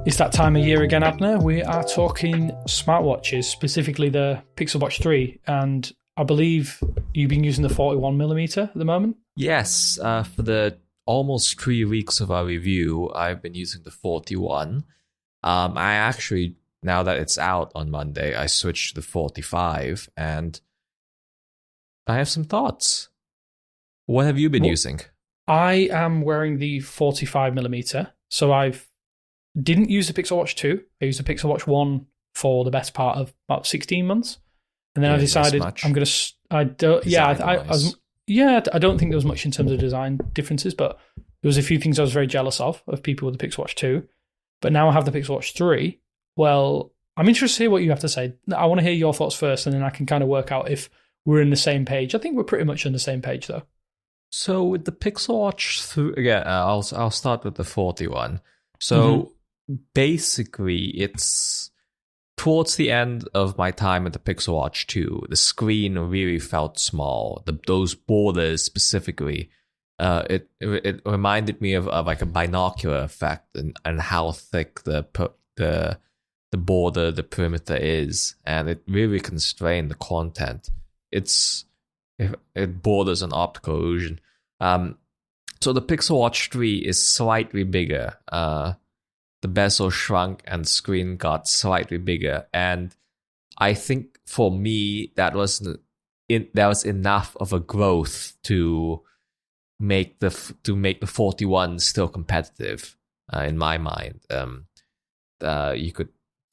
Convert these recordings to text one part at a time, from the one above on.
It's that time of year again, Abner. We are talking smartwatches, specifically the Pixel Watch 3, and I believe you've been using the 41mm at the moment? Yes, for the almost 3 weeks of our review, I've been using the 41. I actually, now that it's out on Monday, I switched to the 45, and I have some thoughts. What have you been using? I am wearing the 45mm, so I've didn't use the Pixel Watch 2. I used the Pixel Watch 1 for the best part of about 16 months. And then I decided I'm going to... I don't think there was much in terms of design differences, but there was a few things I was very jealous of people with the Pixel Watch 2. But now I have the Pixel Watch 3. Well, I'm interested to hear what you have to say. I want to hear your thoughts first, and then I can kind of work out if we're in the same page. I think we're pretty much on the same page, though. So with the Pixel Watch 3... Again, I'll start with the 41. So... Basically, it's towards the end of my time with the Pixel Watch 2, the screen really felt small. Those borders specifically, it reminded me of like a binocular effect and how thick the border, the perimeter is, and it really constrained the content. It borders an optical illusion. So the Pixel Watch 3 is slightly bigger. The bezel shrunk and the screen got slightly bigger, and I think for me that was enough of a growth to make the 41 still competitive in my mind.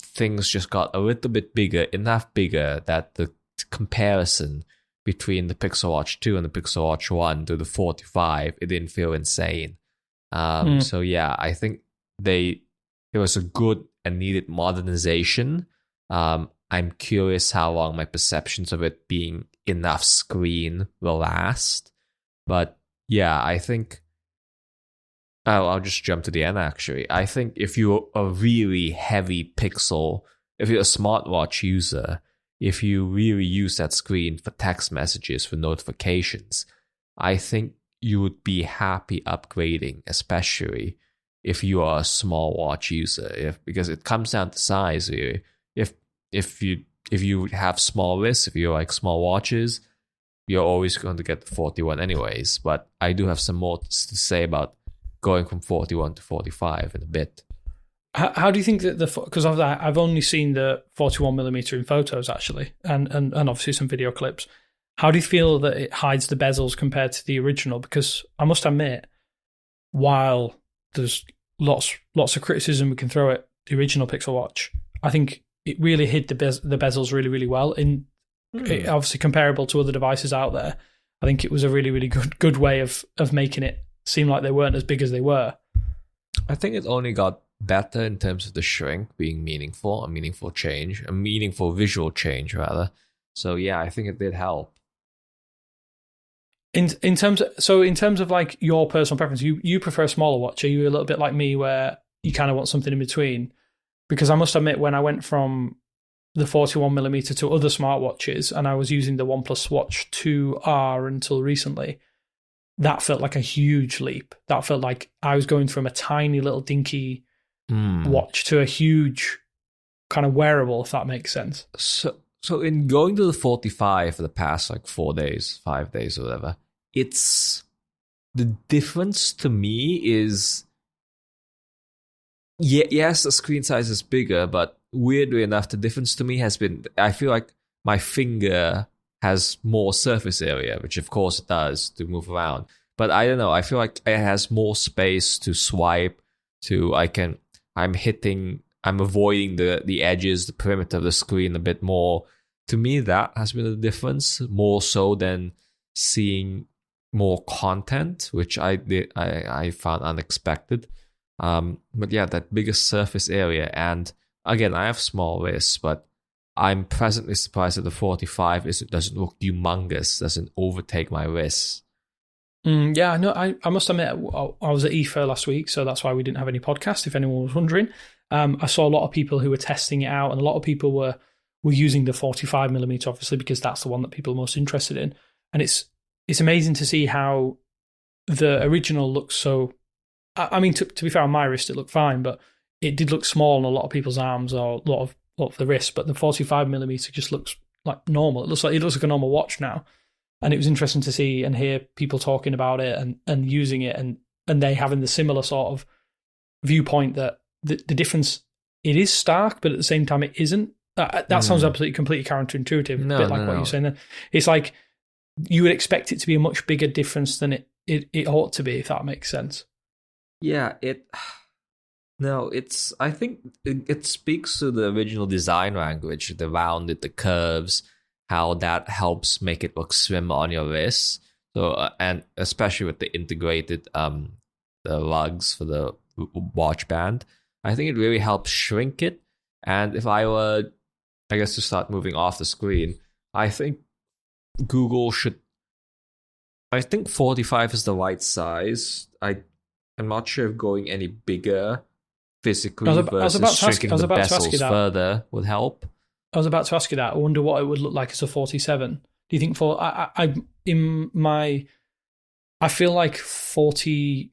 Things just got a little bit bigger, enough bigger that the comparison between the Pixel Watch 2 and the Pixel Watch 1 to the 45, it didn't feel insane. So yeah, I think it was a good and needed modernization. I'm curious how long my perceptions of it being enough screen will last. But yeah, I think... I'll just jump to the end, actually. I think if you're a really heavy Pixel, if you're a smartwatch user, if you really use that screen for text messages, for notifications, I think you would be happy upgrading, especially if you are a small watch user, because it comes down to size, really. If you have small wrists, if you like small watches, you're always going to get the 41 anyways. But I do have some more to say about going from 41 to 45 in a bit. How do you think that because I've only seen the 41mm in photos actually, and obviously some video clips. How do you feel that it hides the bezels compared to the original? Because I must admit, while there's lots of criticism we can throw at the original Pixel Watch, I think it really hid the bezels really, really well. Obviously comparable to other devices out there, I think it was a really, really good way of making it seem like they weren't as big as they were. I think it only got better in terms of the shrink being meaningful, a meaningful visual change rather. So yeah, I think it did help. In terms of like your personal preference, you prefer a smaller watch. Are you a little bit like me where you kind of want something in between? Because I must admit, when I went from the 41mm to other smartwatches and I was using the OnePlus Watch 2R until recently, that felt like a huge leap. That felt like I was going from a tiny little dinky watch to a huge kind of wearable, if that makes sense. So in going to the 45 for the past like 5 days or whatever, it's the difference to me is yes, the screen size is bigger, but weirdly enough, the difference to me has been I feel like my finger has more surface area, which of course it does to move around. But I don't know, I feel like it has more space to swipe, I'm avoiding the edges, the perimeter of the screen a bit more. To me, that has been the difference, more so than seeing more content, which I found unexpected. But yeah, that bigger surface area. And again, I have small wrists, but I'm pleasantly surprised that the 45 doesn't look humongous, doesn't overtake my wrists. Yeah, no, I must admit, I was at IFA last week, so that's why we didn't have any podcast, if anyone was wondering. I saw a lot of people who were testing it out, and a lot of people were using the 45mm, obviously, because that's the one that people are most interested in. And it's amazing to see how the original looks so I mean, to be fair, on my wrist it looked fine, but it did look small on a lot of people's arms or a lot of the wrist. But the 45mm just looks like normal. It looks like a normal watch now. And it was interesting to see and hear people talking about it and using it, and they having the similar sort of viewpoint that the difference, it is stark, but at the same time it isn't. That sounds absolutely completely counterintuitive. A bit like what you're saying there. It's like you would expect it to be a much bigger difference than it ought to be, if that makes sense. Yeah, I think it speaks to the original design language, the rounded, the curves, how that helps make it look slimmer on your wrist. So, and especially with the integrated the lugs for the watch band, I think it really helps shrink it. And if I were, I guess, to start moving off the screen, I think Google should. I think 45 is the right size. I'm not sure if going any bigger physically versus shrinking the bezels further would help. I was about to ask you that. I wonder what it would look like as a 47. Do you think I feel like 40,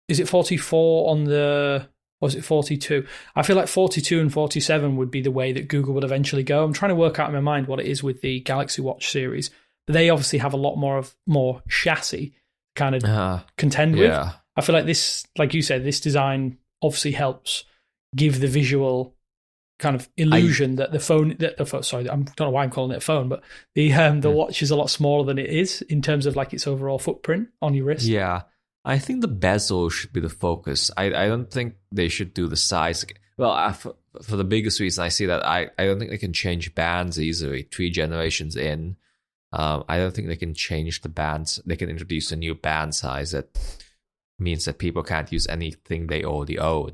is it 44 on the, or is it 42? I feel like 42 and 47 would be the way that Google would eventually go. I'm trying to work out in my mind what it is with the Galaxy Watch series. But they obviously have a lot more chassis kind of contend with. I feel like this, like you said, this design obviously helps give the visual kind of illusion that the phone, sorry, I don't know why I'm calling it a phone, but the watch is a lot smaller than it is in terms of like its overall footprint on your wrist. Yeah, I think the bezel should be the focus. I don't think they should do the size. Well, for the biggest reason I see that I don't think they can change bands easily 3 generations in. I don't think they can change the bands. They can introduce a new band size that means that people can't use anything they already own.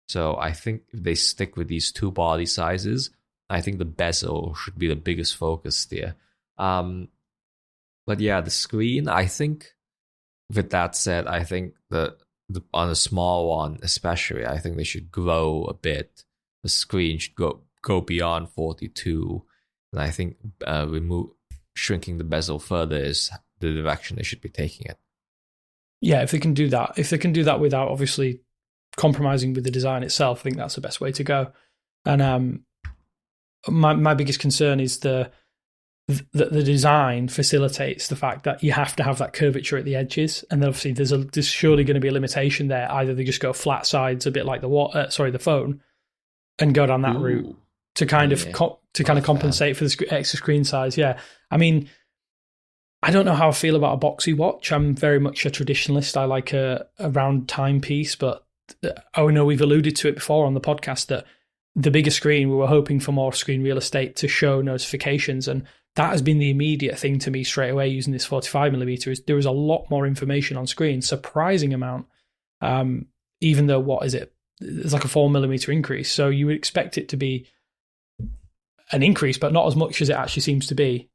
So I think if they stick with these 2 body sizes, I think the bezel should be the biggest focus there. But yeah, the screen, I think, with that said, I think the on a small one especially, I think they should grow a bit. The screen should go beyond 42. And I think shrinking the bezel further is the direction they should be taking it. Yeah, if they can do that without obviously compromising with the design itself, I think that's the best way to go. And my biggest concern is that the design facilitates the fact that you have to have that curvature at the edges, and then obviously there's surely going to be a limitation there. Either they just go flat sides, a bit like the phone, and go down that route to kind of compensate for the extra screen size. Yeah, I mean, I don't know how I feel about a boxy watch. I'm very much a traditionalist. I like a round timepiece, but I know we've alluded to it before on the podcast that the bigger screen, we were hoping for more screen real estate to show notifications, and that has been the immediate thing to me straight away using this 45mm is there was a lot more information on screen, surprising amount, even though, what is it? It's like a 4mm increase, so you would expect it to be an increase, but not as much as it actually seems to be.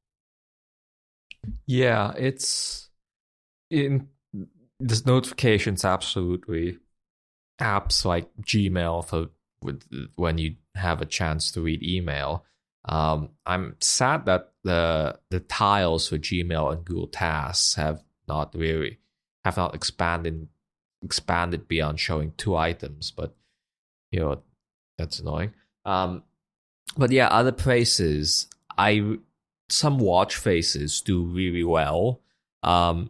Yeah, it's in there's notifications, absolutely. Apps like Gmail for when you have a chance to read email. I'm sad that the tiles for Gmail and Google Tasks have not expanded beyond showing 2 items, but that's annoying. But yeah, other places, some watch faces do really well.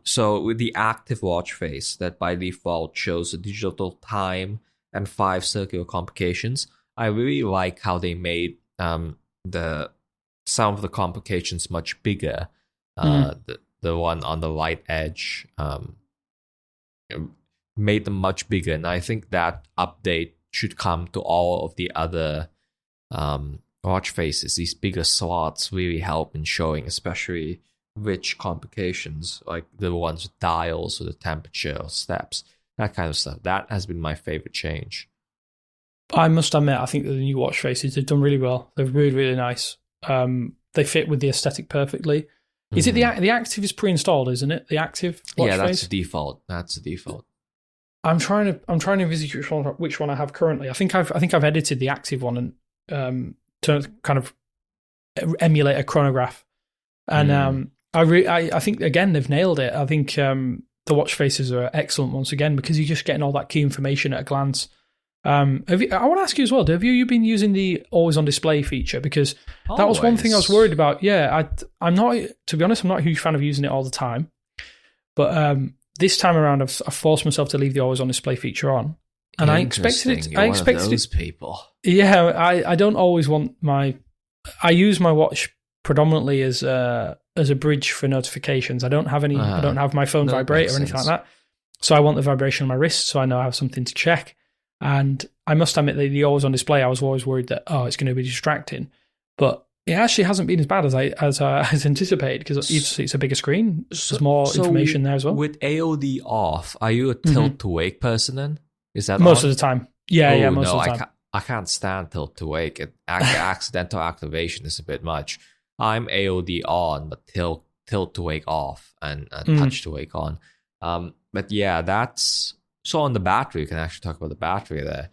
So with the active watch face that by default shows the digital time and 5 circular complications, I really like how they made some of the complications much bigger. The one on the right edge made them much bigger, and I think that update should come to all of the other watch faces. These bigger slots really help in showing especially rich complications, like the ones with dials or the temperature or steps, that kind of stuff. That has been my favorite change. I must admit, I think that the new watch faces, they've done really well. They're really, really nice. They fit with the aesthetic perfectly. Is it the active is pre-installed, isn't it? The active watch face? Yeah, that's the default. That's the default. I'm trying to visit which one I have currently. I think I've edited the active one and to kind of emulate a chronograph. And I think again they've nailed it. I think the the watch faces are excellent once again because you're just getting all that key information at a glance. I want to ask you as well, have you been using the always on display feature? Because that was one thing I was worried about. Yeah, I'm not, to be honest, I'm not a huge fan of using it all the time. But this time around, I've forced myself to leave the always on display feature on. And I expected it. You're one of those people. Yeah, I don't always want I use my watch predominantly as a bridge for notifications. I don't have any. I don't have my phone vibrate or anything like that. So I want the vibration on my wrist, so I know I have something to check. And I must admit that the always on display, I was always worried that it's going to be distracting, but it actually hasn't been as bad as I anticipated because it's a bigger screen. There's more information there as well. With AOD off, are you a tilt to wake person then? Is that most on? of the time? Yeah, most of the time. I can't stand tilt to wake. Accidental activation is a bit much. I'm AOD on, but tilt to wake off and touch to wake on. But yeah, that's so on the battery. You can actually talk about the battery there.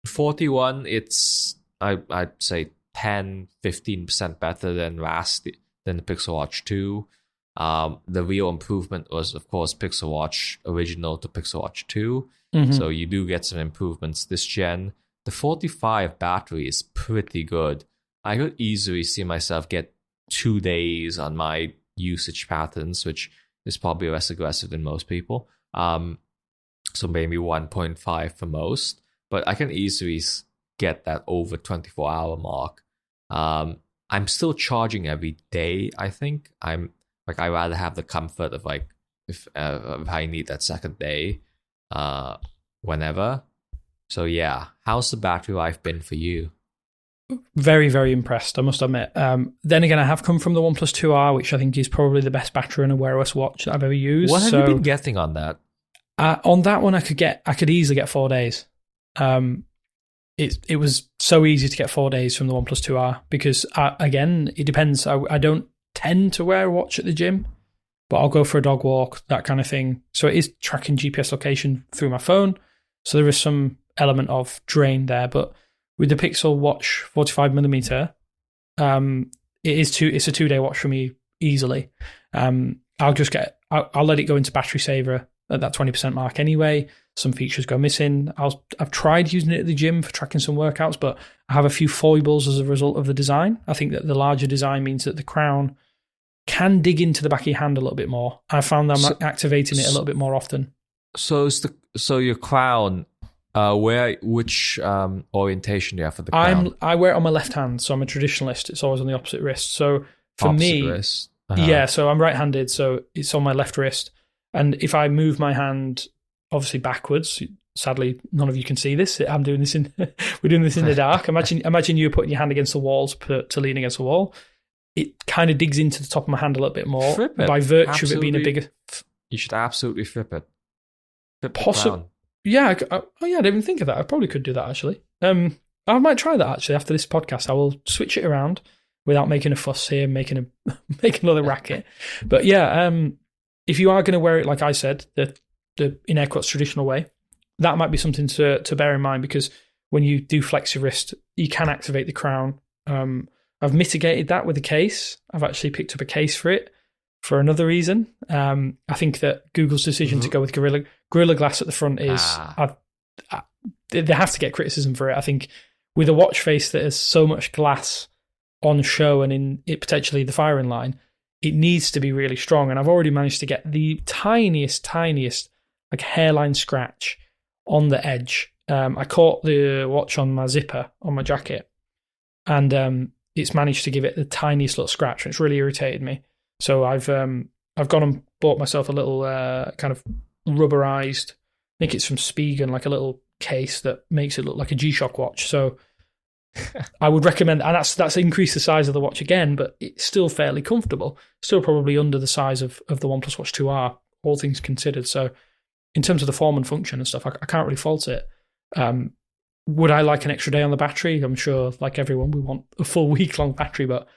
41, it's I'd say 10-15% better than the Pixel Watch 2. The real improvement was, of course, Pixel Watch original to Pixel Watch 2. So you do get some improvements this gen. The 45 battery is pretty good. I could easily see myself get 2 days on my usage patterns, which is probably less aggressive than most people. So maybe 1.5 for most. But I can easily get that over 24-hour mark. I'm still charging every day, I think. I rather have the comfort of if I need that second day, whenever. So yeah, how's the battery life been for you? Very, very impressed, I must admit. Then again, I have come from the OnePlus 2R, which I think is probably the best battery in a Wear OS watch that I've ever used. What have you been getting on that? On that one, I could easily get 4 days. It was so easy to get 4 days from the OnePlus 2R because, again, it depends. I don't tend to wear a watch at the gym, but I'll go for a dog walk, that kind of thing. So it is tracking GPS location through my phone. So there is some element of drain there. But with the Pixel Watch 45mm, it's a 2 day watch for me easily. I'll let it go into battery saver at that 20% mark anyway. Some features go missing. I've tried using it at the gym for tracking some workouts, but I have a few foibles as a result of the design. I think that the larger design means that the crown can dig into the back of your hand a little bit more. I found that I'm activating it a little bit more often. So your crown, which orientation do you have for the crown? I wear it on my left hand, so I'm a traditionalist. It's always on the opposite wrist. So for me, wrist. Yeah, so I'm right-handed, so it's on my left wrist. And if I move my hand, obviously backwards, sadly none of you can see this. We're doing this in the dark. Imagine you putting your hand against the wall to lean against the wall. It kind of digs into the top of my hand a little bit more by virtue of it being a bigger. You should absolutely flip it. Possibly. Yeah. I didn't even think of that. I probably could do that actually. I might try that actually after this podcast. I will switch it around without making a fuss here, making another racket. But yeah, if you are going to wear it, like I said, the in air quotes traditional way, that might be something to bear in mind because when you do flex your wrist, you can activate the crown. I've mitigated that with a case. I've actually picked up a case for it for another reason. I think that Google's decision to go with Gorilla Glass at the front is they have to get criticism for it. I think with a watch face that has so much glass on show and in it potentially the firing line, it needs to be really strong. And I've already managed to get the tiniest like hairline scratch on the edge. I caught the watch on my zipper on my jacket, and it's managed to give it the tiniest little scratch, and it's really irritated me. So I've gone and bought myself a little kind of rubberized, I think it's from Spigen, like a little case that makes it look like a G-Shock watch. So I would recommend, and that's increased the size of the watch again, but it's still fairly comfortable. Still probably under the size of the OnePlus Watch 2R, all things considered. So in terms of the form and function and stuff, I can't really fault it. Would I like an extra day on the battery? I'm sure, like everyone, we want a full week-long battery, but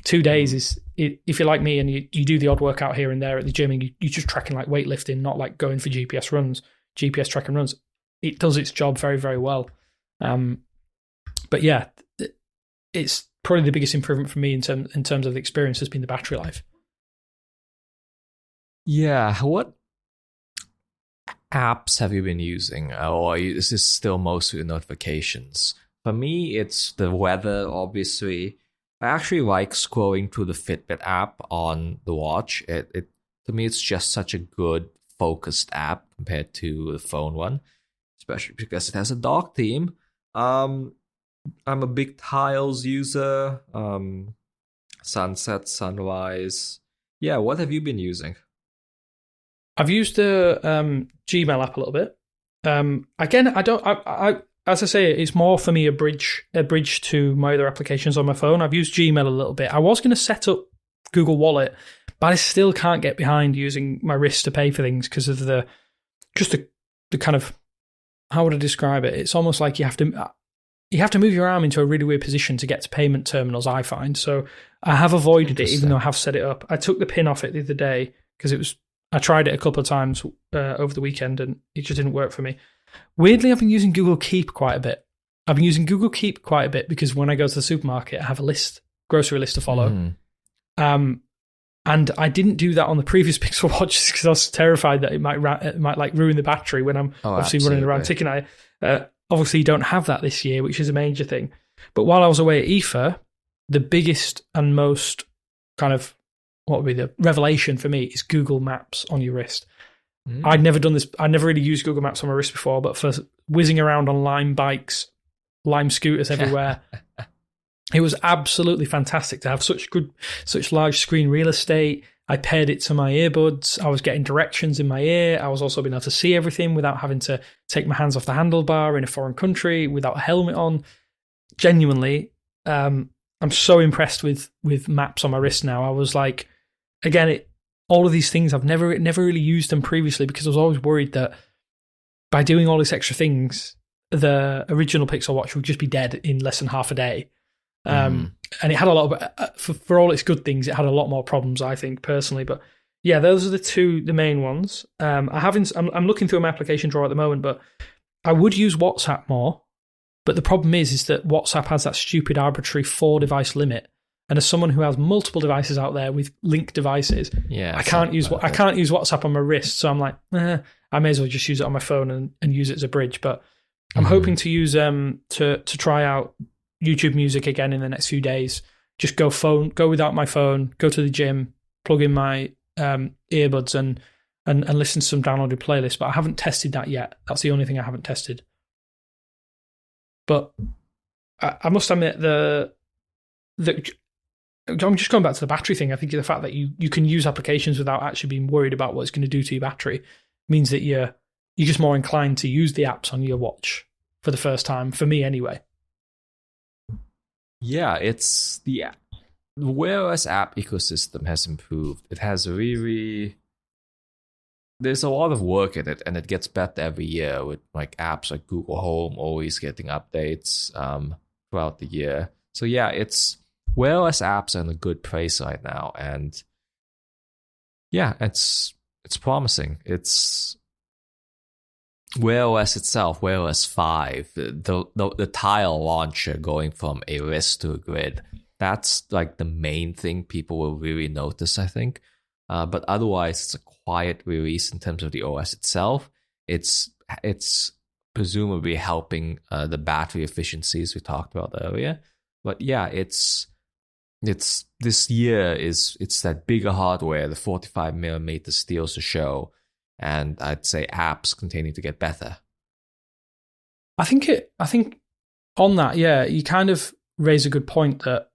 2 days is, if you're like me and you do the odd workout here and there at the gym and you're just tracking like weightlifting, not like going for GPS tracking runs, it does its job very, very well. But yeah, it's probably the biggest improvement for me in terms of the experience has been the battery life. Yeah, what apps have you been using? Is this still mostly notifications? For me, it's the weather, obviously. I actually like scrolling through the Fitbit app on the watch. It to me, it's just such a good focused app compared to the phone one, especially because it has a dog theme. I'm a big tiles user. Sunset, sunrise. Yeah, what have you been using? I've used the Gmail app a little bit. Again, I don't. I as I say, it's more for me a bridge to my other applications on my phone. I've used Gmail a little bit. I was going to set up Google Wallet, but I still can't get behind using my wrist to pay for things because of the kind of, how would I describe it? It's almost like you have to move your arm into a really weird position to get to payment terminals, I find. So I have avoided it, even though I have set it up. I took the pin off it the other day because I tried it a couple of times over the weekend and it just didn't work for me. Weirdly, I've been using Google Keep quite a bit. Because when I go to the supermarket, I have a grocery list to follow. And I didn't do that on the previous Pixel Watches because I was terrified that it might like ruin the battery when I'm obviously running around ticking at it. Obviously, you don't have that this year, which is a major thing. But while I was away at IFA, the biggest and most kind of, what would be the revelation for me, is Google Maps on your wrist. I'd never done this. I never really used Google Maps on my wrist before, but for whizzing around on Lime bikes, Lime scooters everywhere, it was absolutely fantastic to have such large screen real estate. I paired it to my earbuds. I was getting directions in my ear. I was also being able to see everything without having to take my hands off the handlebar in a foreign country without a helmet on. Genuinely, I'm so impressed with maps on my wrist now. I was like, again, all of these things, I've never really used them previously because I was always worried that by doing all these extra things, the original Pixel Watch would just be dead in less than half a day. And it had a lot of, for all its good things, it had a lot more problems, I think, personally. But yeah, those are the main ones. I'm looking through my application drawer at the moment, but I would use WhatsApp more. But the problem is that WhatsApp has that stupid arbitrary 4-device limit. And as someone who has multiple devices out there with linked devices, I can't use WhatsApp on my wrist. So I'm like, I may as well just use it on my phone and use it as a bridge. But I'm hoping to use to try out YouTube Music again in the next few days. Just go without my phone, go to the gym, plug in my earbuds and listen to some downloaded playlists. But I haven't tested that yet. That's the only thing I haven't tested. But I must admit I'm just going back to the battery thing. I think the fact that you can use applications without actually being worried about what it's going to do to your battery means that you're just more inclined to use the apps on your watch for the first time, for me anyway. Yeah, it's the Wear OS app ecosystem has improved. It has there's a lot of work in it, and it gets better every year with like apps like Google Home always getting updates throughout the year. So yeah, Wear OS apps are in a good place right now, and yeah, it's promising. It's Wear OS itself, Wear OS 5, the tile launcher going from a wrist to a grid. That's like the main thing people will really notice, I think. But otherwise, it's a quiet release in terms of the OS itself. It's presumably helping the battery efficiencies we talked about earlier. But yeah, it's this year it's that bigger hardware, the 45mm steals the show, and I'd say apps continuing to get better. I think on that, yeah, you kind of raise a good point that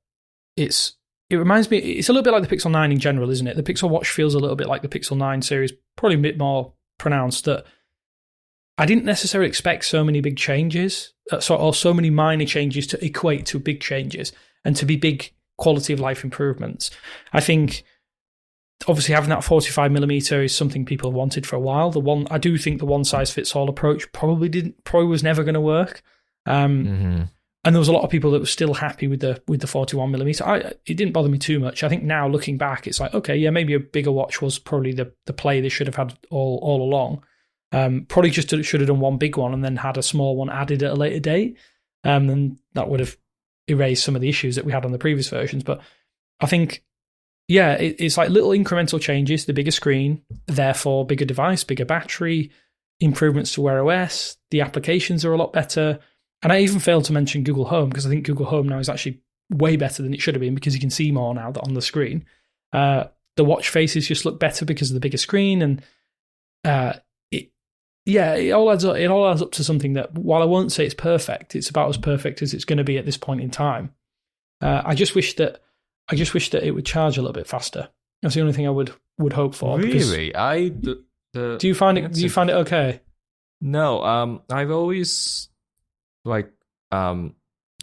it reminds me, it's a little bit like the Pixel 9 in general, isn't it? The Pixel Watch feels a little bit like the Pixel 9 series, probably a bit more pronounced, that I didn't necessarily expect so many big changes, or so many minor changes to equate to big changes and to be big quality of life improvements. I think obviously having that 45mm is something people wanted for a while. I do think the one size fits all approach probably was never going to work. And there was a lot of people that were still happy with the 41mm. It didn't bother me too much. I think now looking back, it's like, okay, yeah, maybe a bigger watch was probably the play they should have had all along. Probably just should have done one big one and then had a small one added at a later date. And that would have erased some of the issues that we had on the previous versions. But I think, yeah, it's like little incremental changes. The bigger screen, therefore bigger device, bigger battery, improvements to Wear OS. The applications are a lot better. And I even failed to mention Google Home, because I think Google Home now is actually way better than it should have been, because you can see more now on the screen. The watch faces just look better because of the bigger screen, and it all adds up. It all adds up to something that, while I won't say it's perfect, it's about as perfect as it's going to be at this point in time. I just wish that it would charge a little bit faster. That's the only thing I would hope for. Really, do you find it okay? No, I've always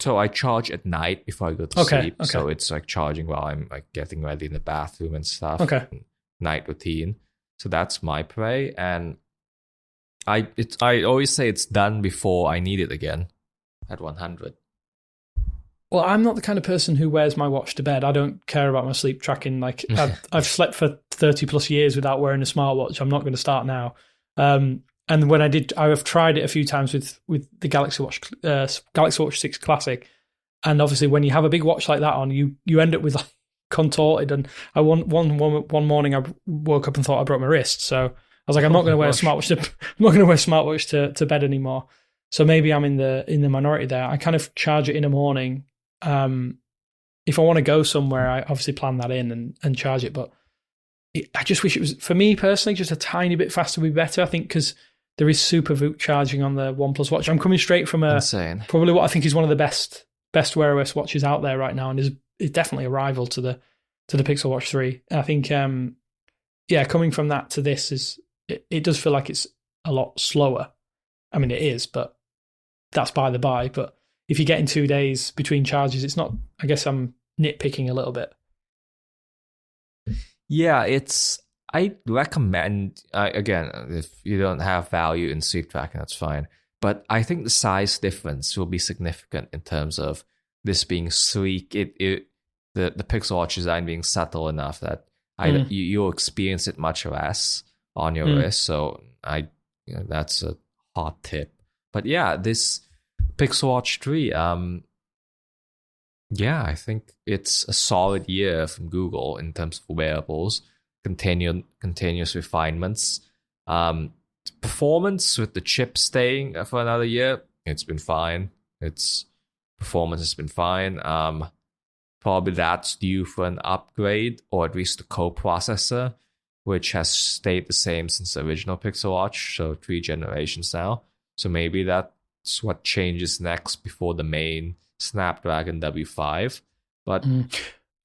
so I charge at night before I go to sleep. Okay. So it's like charging while I'm like getting ready in the bathroom and stuff. Okay. Night routine. So that's my play, and I always say it's done before I need it again at 100. Well, I'm not the kind of person who wears my watch to bed. I don't care about my sleep tracking. Like I've slept for 30 plus years without wearing a smartwatch. I'm not going to start now. And when I have tried it a few times with the Galaxy Watch 6 Classic. And obviously, when you have a big watch like that on, you end up with like contorted. And one morning I woke up and thought I broke my wrist. So I was like, I'm not going to wear a smartwatch to bed anymore. So maybe I'm in the minority there. I kind of charge it in the morning. If I want to go somewhere, I obviously plan that in and charge it. But I just wish it was, for me personally, just a tiny bit faster would be better. I think because there is super VOOC charging on the OnePlus watch. I'm coming straight from probably what I think is one of the best Wear OS watches out there right now, and is definitely a rival to the Pixel Watch 3. I think, coming from that to this it does feel like it's a lot slower. I mean, it is, but that's by the by. But if you're getting 2 days between charges, it's not. I guess I'm nitpicking a little bit. Yeah, I recommend, again, if you don't have value in sleep tracking, that's fine. But I think the size difference will be significant in terms of this being sleek. The Pixel Watch design being subtle enough that you'll experience it much less on your wrist. So that's a hot tip. But yeah, this Pixel Watch 3, I think it's a solid year from Google in terms of wearables, continuous refinements. Performance with the chip staying for another year, it's been fine. Performance has been fine. Probably that's due for an upgrade, or at least the co-processor, which has stayed the same since the original Pixel Watch, so 3 generations now. So maybe that's what changes next before the main Snapdragon W5. But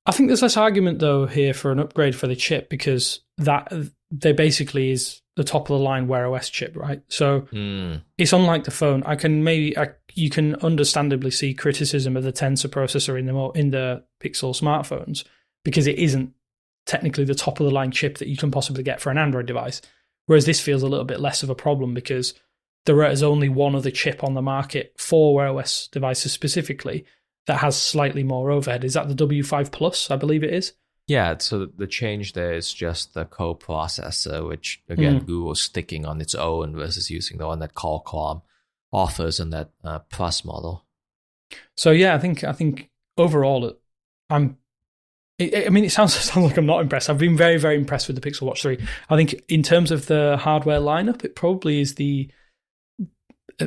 I think there's less argument though here for an upgrade for the chip, because that there basically is the top of the line Wear OS chip, right? So it's unlike the phone. You can understandably see criticism of the Tensor processor in the Pixel smartphones, because it isn't technically the top of the line chip that you can possibly get for an Android device. Whereas this feels a little bit less of a problem, because there is only one other chip on the market for Wear OS devices specifically that has slightly more overhead. Is that the W5 Plus? I believe it is. Yeah, so the change there is just the co-processor, which, again, Google's sticking on its own versus using the one that Qualcomm offers in that Plus model. So yeah, I think overall, it sounds like I'm not impressed. I've been very, very impressed with the Pixel Watch 3. I think in terms of the hardware lineup, it probably is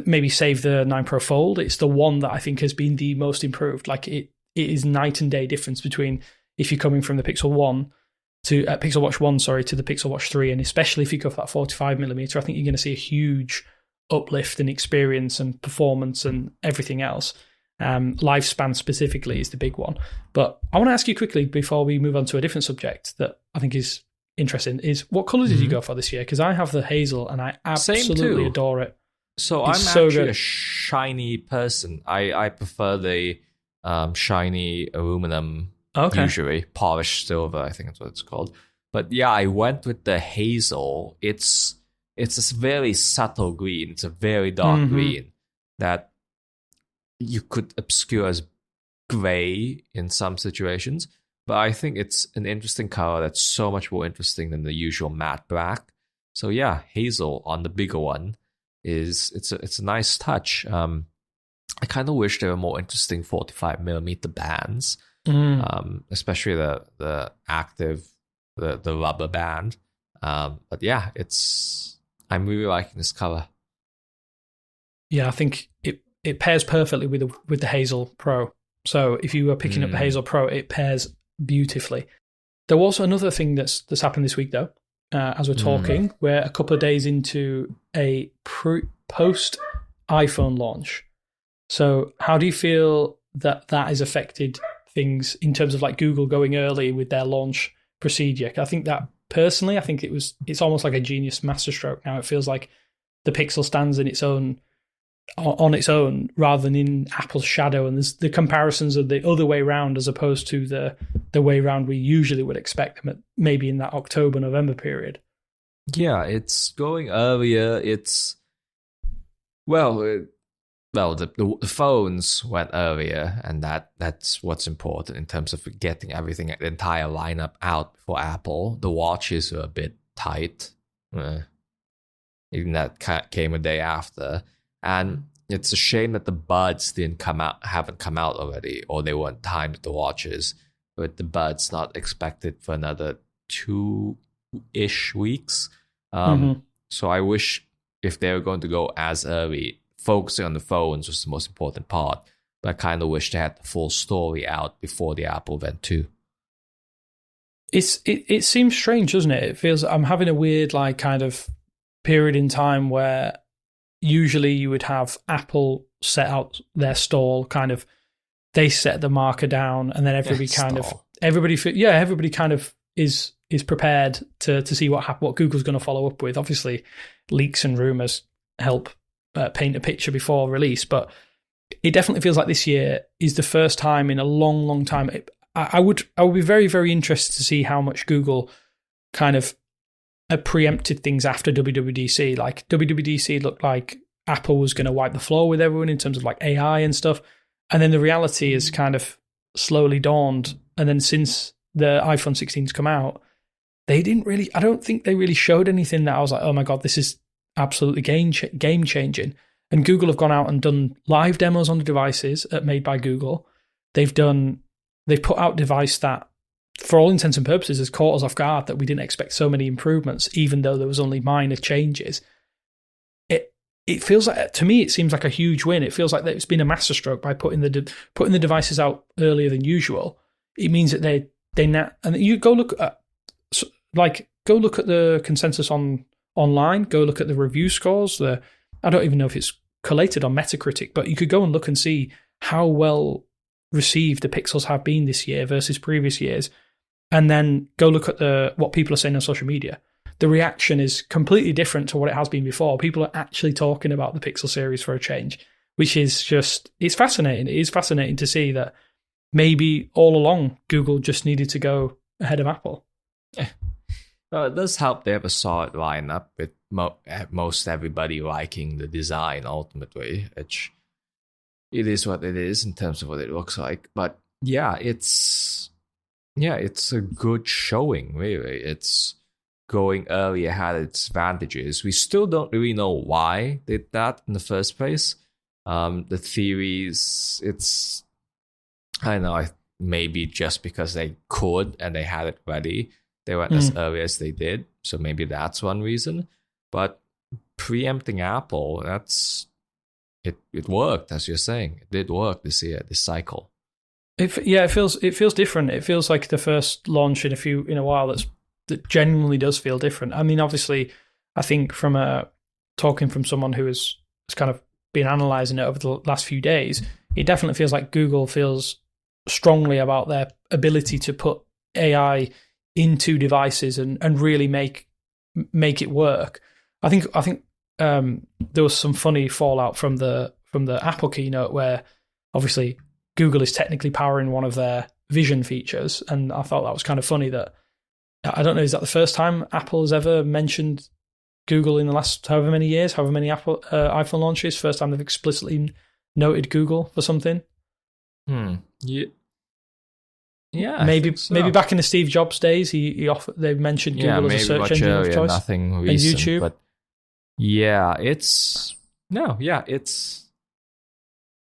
maybe save the 9 Pro Fold. It's the one that I think has been the most improved. Like it is night and day difference between if you're coming from the Pixel Watch 1, to the Pixel Watch 3, and especially if you go for that 45mm, I think you're going to see a huge uplift in experience and performance and everything else. Lifespan specifically is the big one. But I want to ask you quickly before we move on to a different subject that I think is interesting, is what color did you go for this year? Because I have the hazel and I absolutely adore it. So I'm actually a shiny person. I prefer the shiny aluminum, usually polished silver, I think that's what it's called. But yeah, I went with the hazel. It's a very subtle green. It's a very dark green that you could obscure as gray in some situations. But I think it's an interesting color that's so much more interesting than the usual matte black. So yeah, hazel on the bigger one it's a nice touch. I kind of wish there were more interesting 45mm bands. especially the active, the rubber band. But yeah, I'm really liking this color. Yeah, I think it pairs perfectly with the Hazel Pro. So if you were picking up the Hazel Pro, it pairs beautifully. There was another thing that's happened this week, though, as we're talking. We're a couple of days into a post iPhone launch. So how do you feel that has affected things in terms of like Google going early with their launch procedure? I think that personally, it's almost like a genius masterstroke now. It feels like the Pixel stands in its own on its own rather than in Apple's shadow, and there's the comparisons of the other way around as opposed to the way around we usually would expect them at maybe in that October-November period. Yeah, it's going earlier. It's the phones went earlier, and that's what's important in terms of getting everything, the entire lineup out for Apple. The watches are a bit tight. Even that came a day after. And it's a shame that the buds haven't come out already, or they weren't timed with the watches. With the buds not expected for another 2-ish weeks. So I wish if they were going to go as early, focusing on the phones was the most important part. But I kind of wish they had the full story out before the Apple event too. It seems strange, doesn't it? It feels I'm having a weird like kind of period in time where usually you would have Apple set out their stall, kind of they set the marker down, and then everybody kind of is prepared to see what Google's going to follow up with. Obviously, leaks and rumors help paint a picture before release, but it definitely feels like this year is the first time in a long, long time. I would be very, very interested to see how much Google kind of preempted things after WWDC. Like WWDC looked like Apple was going to wipe the floor with everyone in terms of like AI and stuff. And then the reality is kind of slowly dawned. And then since the iPhone 16's come out, I don't think they really showed anything that I was like, oh my God, this is absolutely game changing. And Google have gone out and done live demos on the devices made by Google. They've put out device that, for all intents and purposes, has caught us off guard that we didn't expect so many improvements, even though there was only minor changes. It feels like, to me, it seems like a huge win. It feels like that it's been a masterstroke by putting the devices out earlier than usual. It means that they now, and you go look at the consensus online. Go look at the review scores. I don't even know if it's collated on Metacritic, but you could go and look and see how well received the Pixels have been this year versus previous years, and then go look at what people are saying on social media. The reaction is completely different to what it has been before. People are actually talking about the Pixel series for a change, which is it's fascinating. It is fascinating to see that maybe all along Google just needed to go ahead of Apple. Well, it does help they have a solid lineup with most everybody liking the design ultimately, which it is what it is in terms of what it looks like. But yeah, it's a good showing, really. It's going earlier had its advantages. We still don't really know why they did that in the first place. The theories, I don't know, maybe just because they could and they had it ready. They went as early as they did, so maybe that's one reason. But preempting Apple, it worked, as you're saying. It did work this year, this cycle. It feels different. It feels like the first launch in a while that genuinely does feel different. I mean, obviously, I think from talking from someone who has kind of been analysing it over the last few days, it definitely feels like Google feels strongly about their ability to put AI into devices and really make it work. I think there was some funny fallout from the Apple keynote where obviously Google is technically powering one of their vision features, and I thought that was kind of funny. That I don't know, is that the first time Apple has ever mentioned Google in the last however many years, however many Apple iPhone launches? First time they've explicitly noted Google for something. Yeah, maybe back in the Steve Jobs days, they mentioned Google as a search engine of choice. Nothing recent, and YouTube. But it's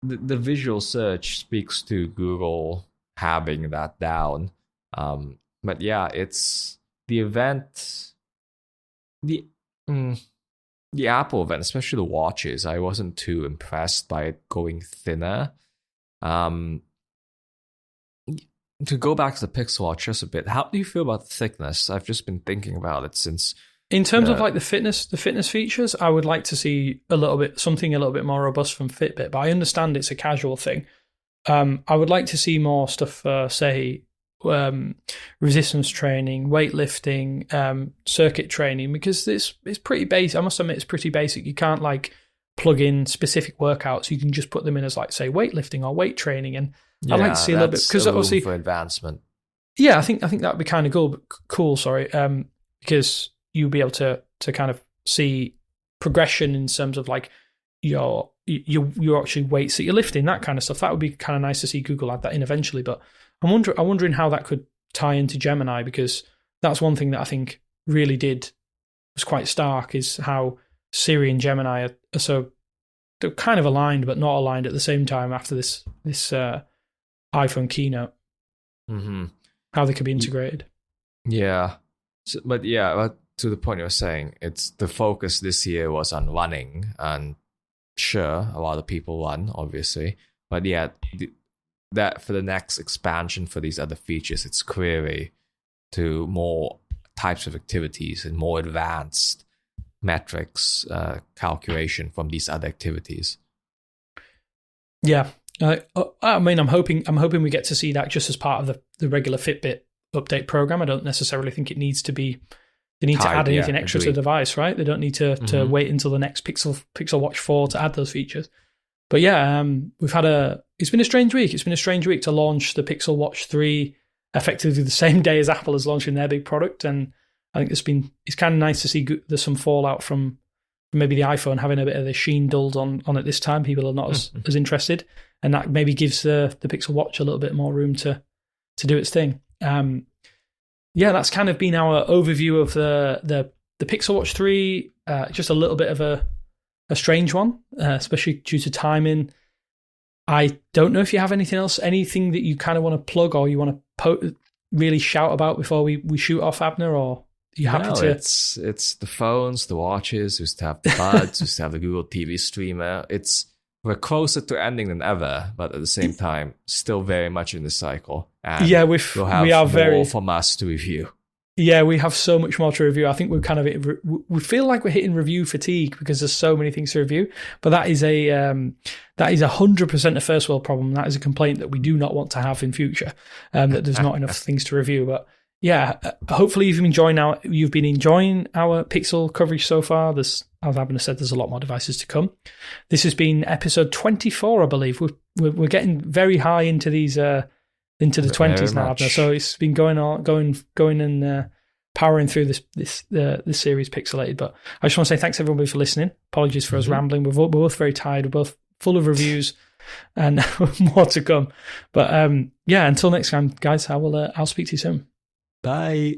the visual search speaks to Google having that down. But yeah, it's the event, the the Apple event, especially the watches. I wasn't too impressed by it going thinner. To go back to the Pixel Watch just a bit, how do you feel about the thickness? I've just been thinking about it since. In terms of like the fitness features, I would like to see something a little bit more robust from Fitbit, but I understand it's a casual thing. I would like to see more stuff for, say, resistance training, weightlifting, circuit training, because it's pretty basic. I must admit, it's pretty basic. You can't like plug in specific workouts. You can just put them in as like, say, weightlifting or weight training, and I'd like to see a little bit, because obviously for advancement. Yeah, I think that would be kind of cool. Because you'll be able to kind of see progression in terms of like your actually weights that you're lifting, that kind of stuff. That would be kind of nice to see Google add that in eventually. But I'm wondering how that could tie into Gemini, because that's one thing that I think really was quite stark, is how Siri and Gemini are so, they're kind of aligned but not aligned at the same time after this iPhone keynote. Mm-hmm. How they could be integrated. Yeah. But to the point you were saying, it's the focus this year was on running, and sure, a lot of people run, obviously. But yeah, that for the next expansion for these other features, it's query to more types of activities and more advanced metrics calculation from these other activities. Yeah. I mean, I'm hoping we get to see that just as part of the regular Fitbit update program. I don't necessarily think it needs to be. They need to add anything extra to the device, right? They don't need to wait until the next Pixel Watch 4 to add those features. But yeah, it's been a strange week. It's been a strange week to launch the Pixel Watch 3 effectively the same day as Apple is launching their big product, and I think it's kind of nice to see there's some fallout from maybe the iPhone having a bit of the sheen dulled on it this time. People are not as interested, and that maybe gives the Pixel Watch a little bit more room to do its thing. Yeah, that's kind of been our overview of the Pixel Watch 3. Just a little bit of a strange one, especially due to timing. I don't know if you have anything that you kind of want to plug or you want to really shout about before we shoot off, Abner, or are you happy to? It's the phones, the watches, we used to have the buds, we used to have the Google TV streamer. We're closer to ending than ever, but at the same time, still very much in the cycle. And yeah, we have more from us to review. Yeah, we have so much more to review. I think we feel like we're hitting review fatigue because there's so many things to review. But that is 100% a first world problem. That is a complaint that we do not want to have in future. That there's not enough things to review. But yeah, hopefully you've been enjoying our Pixel coverage so far. As Abner said, there's a lot more devices to come. This has been episode 24, I believe. We're getting very high into these into the 20s now, Abner. So it's been going and powering through this series Pixelated. But I just want to say thanks everybody for listening. Apologies for us rambling. We're both very tired. We're both full of reviews and more to come. But yeah, until next time, guys, I'll speak to you soon. Bye.